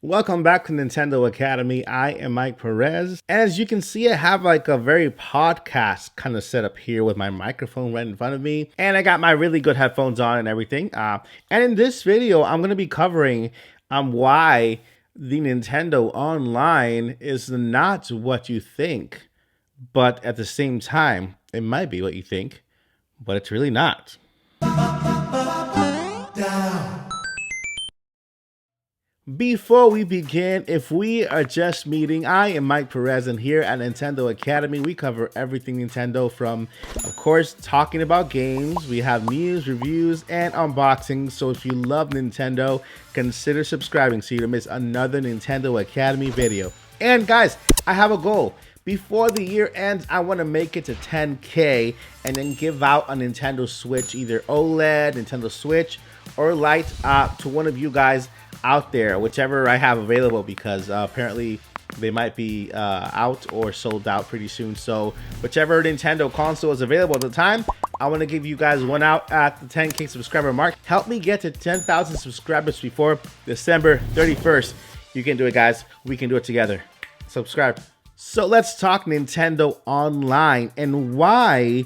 Welcome back to Nintendo Academy. I am Mike Perez. And as you can see, I have like a very podcast kind of setup here with my microphone right in front of me. And I got my really good headphones on and everything. And in this video, I'm going to be covering why the Nintendo Online is not what you think. But at the same time, it might be what you think, but it's really not. Before we begin, if we are just meeting, I am Mike Perez, and here at Nintendo Academy, we cover everything Nintendo from, of course, talking about games. We have news, reviews, and unboxings. So if you love Nintendo, consider subscribing so you don't miss another Nintendo Academy video. And guys, I have a goal. Before the year ends, I want to make it to 10K and then give out a Nintendo Switch, either OLED, Nintendo Switch, or Lite, to one of you guys out there, whichever I have available, because apparently they might be out or sold out pretty soon. So whichever Nintendo console is available at the time, I want to give you guys one out at the 10K subscriber mark. Help me get to 10,000 subscribers before December 31st. You can do it, guys. We can do it together. Subscribe. So let's talk Nintendo Online and why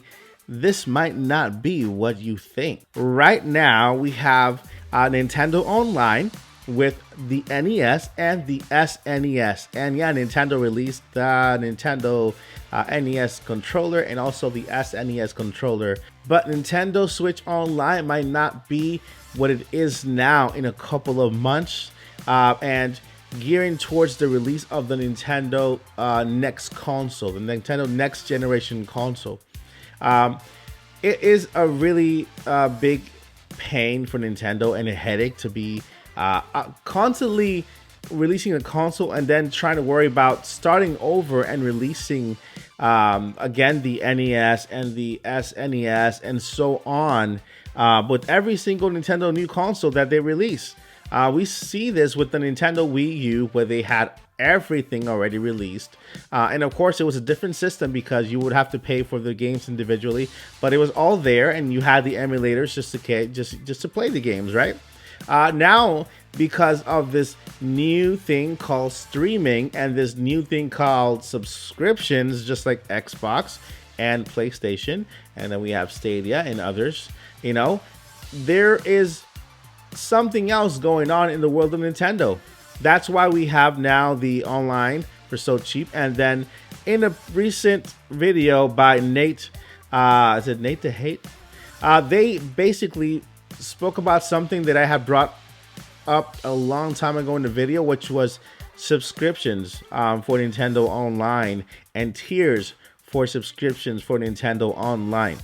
this might not be what you think. Right now, we have Nintendo Online with the NES and the SNES. And yeah, Nintendo released the Nintendo NES controller and also the SNES controller. But Nintendo Switch Online might not be what it is now in a couple of months. And gearing towards the release of the Nintendo next console, the Nintendo next generation console. It is a really big pain for Nintendo and a headache to be constantly releasing a console and then trying to worry about starting over and releasing again the NES and the SNES and so on with every single Nintendo new console that they release. We see this with the Nintendo Wii U, where they had everything already released, and of course it was a different system because you would have to pay for the games individually, but it was all there and you had the emulators just to play the games, right? Now, because of this new thing called streaming and this new thing called subscriptions, just like Xbox and PlayStation, and then we have Stadia and others, you know, there is something else going on in the world of Nintendo. That's why we have now the online for so cheap. And then in a recent video by Nate, is it Nate to Hate? They basically spoke about something that I had brought up a long time ago in the video, which was subscriptions for Nintendo Online and tiers for subscriptions for Nintendo Online.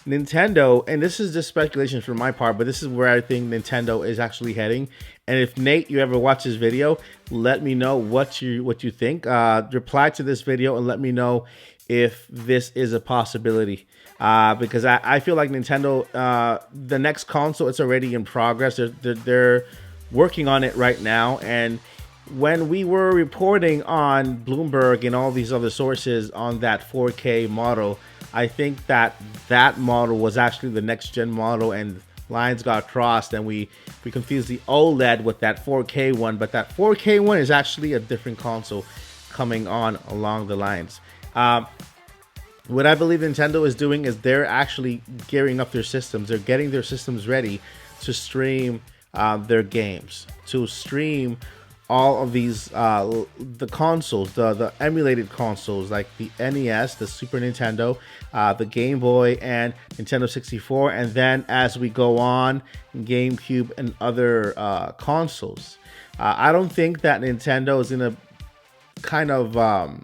Nintendo, and this is just speculation from my part, but this is where I think Nintendo is actually heading. And if Nate, you ever watch this video, let me know what you think. Reply to this video and let me know if this is a possibility. Because I feel like Nintendo, the next console, it's already in progress. They're working on it right now. And when we were reporting on Bloomberg and all these other sources on that 4K model, I think that model was actually the next gen model, and lines got crossed and we confused the OLED with that 4K one, but that 4K one is actually a different console coming on along the lines. What I believe Nintendo is doing is they're actually gearing up their systems. They're getting their systems ready to stream their games, to stream all of these the consoles, the emulated consoles like the NES, the Super Nintendo, the Game Boy, and Nintendo 64, and then as we go on, GameCube and other consoles. I don't think that Nintendo is gonna kind of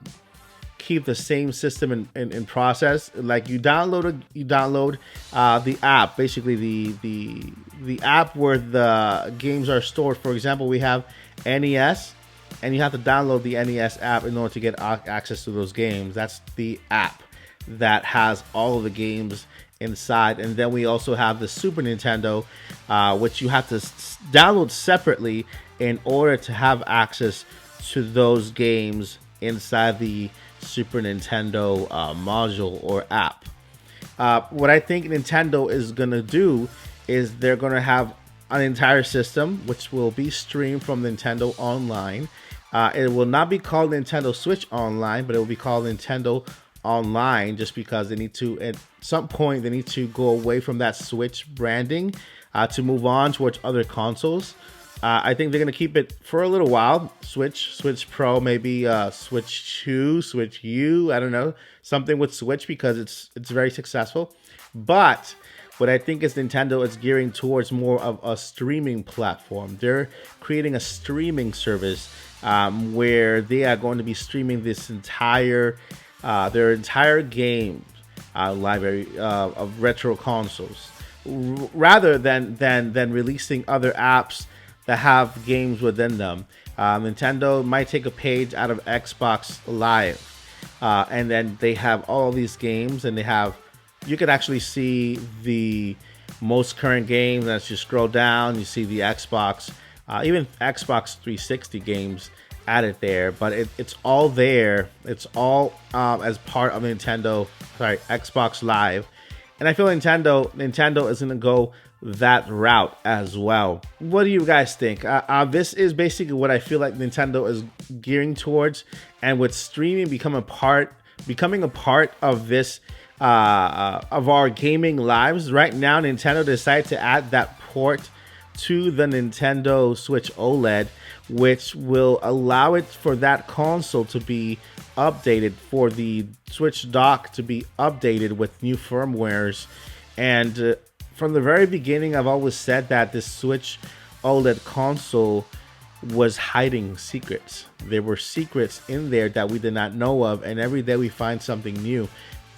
keep the same system in process. Like you download the app, basically the app where the games are stored. For example, we have NES, and you have to download the NES app in order to get access to those games. That's the app that has all of the games inside. And then we also have the Super Nintendo, which you have to download separately in order to have access to those games inside the Super Nintendo module or app. What I think Nintendo is gonna do is they're gonna have an entire system, which will be streamed from Nintendo Online. It will not be called Nintendo Switch Online, but it will be called Nintendo Online, just because they need to, at some point, they need to go away from that Switch branding to move on towards other consoles. I think they're going to keep it for a little while. Switch Pro, maybe Switch 2, Switch U, I don't know. Something with Switch, because it's very successful. But what I think is Nintendo is gearing towards more of a streaming platform. They're creating a streaming service where they are going to be streaming this entire, their entire game library of retro consoles, rather than releasing other apps that have games within them. Nintendo might take a page out of Xbox Live, and then they have all these games, and you could actually see the most current games. As you scroll down, you see the Xbox, even Xbox 360 games added there, but it's all there. It's all as part of Xbox Live. And I feel Nintendo is going to go that route as well. What do you guys think? This is basically what I feel like Nintendo is gearing towards, and with streaming becoming a part of this of our gaming lives. Right now, Nintendo decided to add that port to the Nintendo Switch OLED, which will allow it for that console to be updated, for the Switch dock to be updated with new firmwares. And from the very beginning, I've always said that this Switch OLED console was hiding secrets. There were secrets in there that we did not know of, and every day we find something new.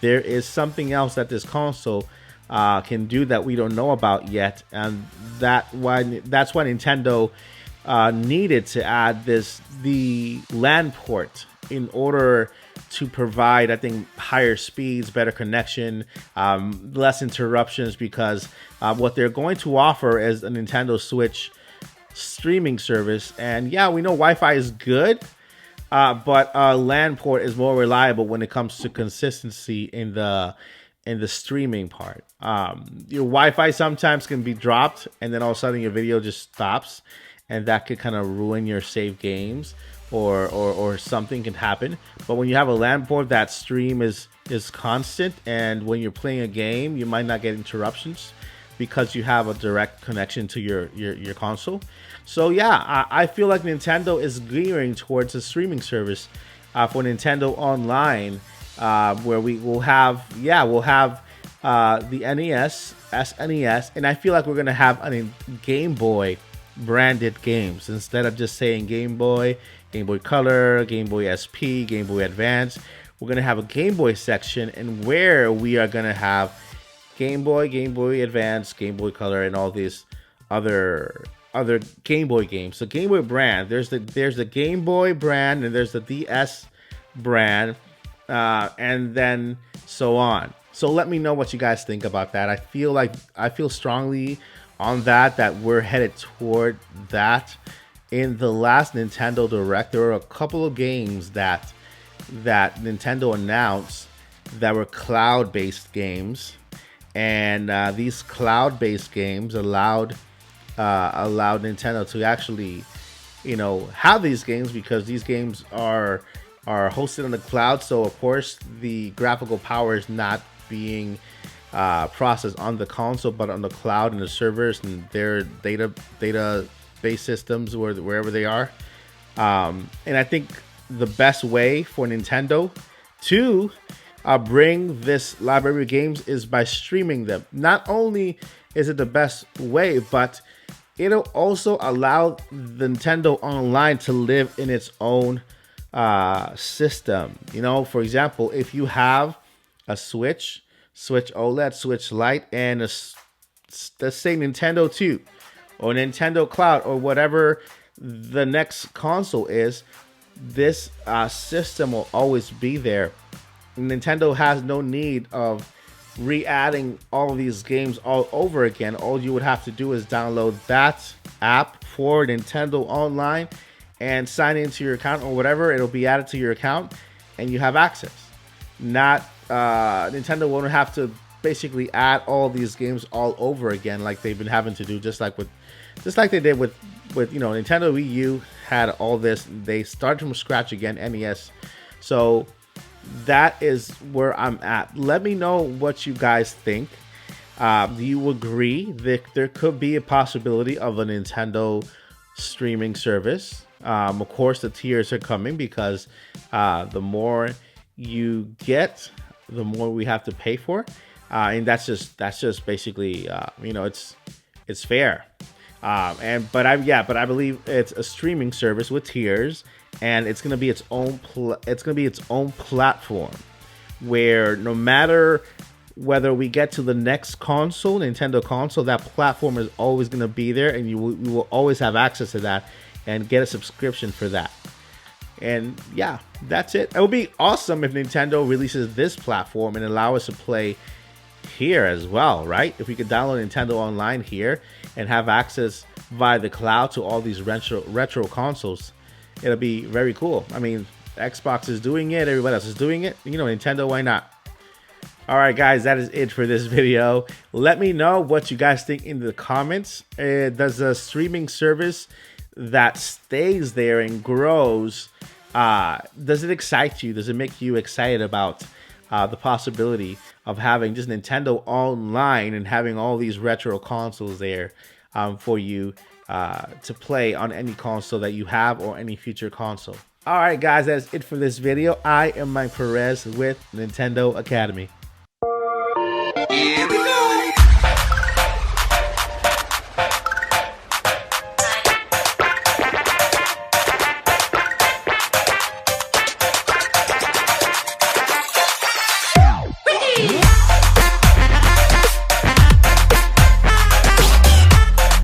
There is something else that this console can do that we don't know about yet, and that's why Nintendo needed to add the LAN port in order to provide, I think, higher speeds, better connection, less interruptions, because what they're going to offer is a Nintendo Switch streaming service. And yeah, we know Wi-Fi is good, but LAN port is more reliable when it comes to consistency in the streaming part. Your Wi-Fi sometimes can be dropped, and then all of a sudden your video just stops, and that could kind of ruin your saved games, or something can happen. But when you have a LAN port, that stream is constant, and when you're playing a game, you might not get interruptions because you have a direct connection to your console. So yeah, I feel like Nintendo is gearing towards a streaming service for Nintendo Online, where we'll have the NES, SNES, and I feel like we're gonna have a Game Boy branded games instead of just saying Game Boy, Game Boy Color, Game Boy SP, Game Boy Advance. We're gonna have a Game Boy section, and where we are gonna have Game Boy, Game Boy Advance, Game Boy Color, and all these other Game Boy games. The Game Boy brand, there's the Game Boy brand, and there's the DS brand, and then so on. So let me know what you guys think about that. I feel strongly on that we're headed toward that. In the last Nintendo Direct, there were a couple of games that Nintendo announced that were cloud-based games, and these cloud-based games allowed Nintendo to actually, have these games, because these games are hosted on the cloud. So of course the graphical power is not being processed on the console, but on the cloud and the servers and their database systems, wherever they are. And I think the best way for Nintendo to bring this library of games is by streaming them. Not only is it the best way, but it'll also allow the Nintendo Online to live in its own system. For example, if you have a Switch OLED, Switch Lite, and let's say Nintendo 2 or Nintendo Cloud or whatever the next console is, this system will always be there. Nintendo has no need of re-adding all of these games all over again. All you would have to do is download that app for Nintendo Online and sign into your account or whatever. It'll be added to your account and you have access. Nintendo won't have to basically add all these games all over again like they've been having to do, just like with just like they did with Nintendo Wii U had all this. They started from scratch again, NES. So that is where I'm at. Let me know what you guys think. Do you agree that there could be a possibility of a Nintendo streaming service? Of course, the tiers are coming because the more you get, the more we have to pay for, and that's just basically it's fair. But I believe it's a streaming service with tiers, and it's gonna be its own platform, where no matter whether we get to the next console, Nintendo console, that platform is always gonna be there, and you will always have access to that and get a subscription for that. And yeah, that's it. It would be awesome if Nintendo releases this platform and allow us to play here as well, right? If we could download Nintendo Online here and have access via the cloud to all these retro consoles, it'll be very cool. I mean, Xbox is doing it, everybody else is doing it. Nintendo, why not? All right, guys, that is it for this video. Let me know what you guys think in the comments. Does a streaming service that stays there and grows, does it excite you? Does it make you excited about the possibility of having just Nintendo Online and having all these retro consoles there for you to play on any console that you have or any future console? All right, guys, that's it for this video. I am Mike Perez with Nintendo Academy.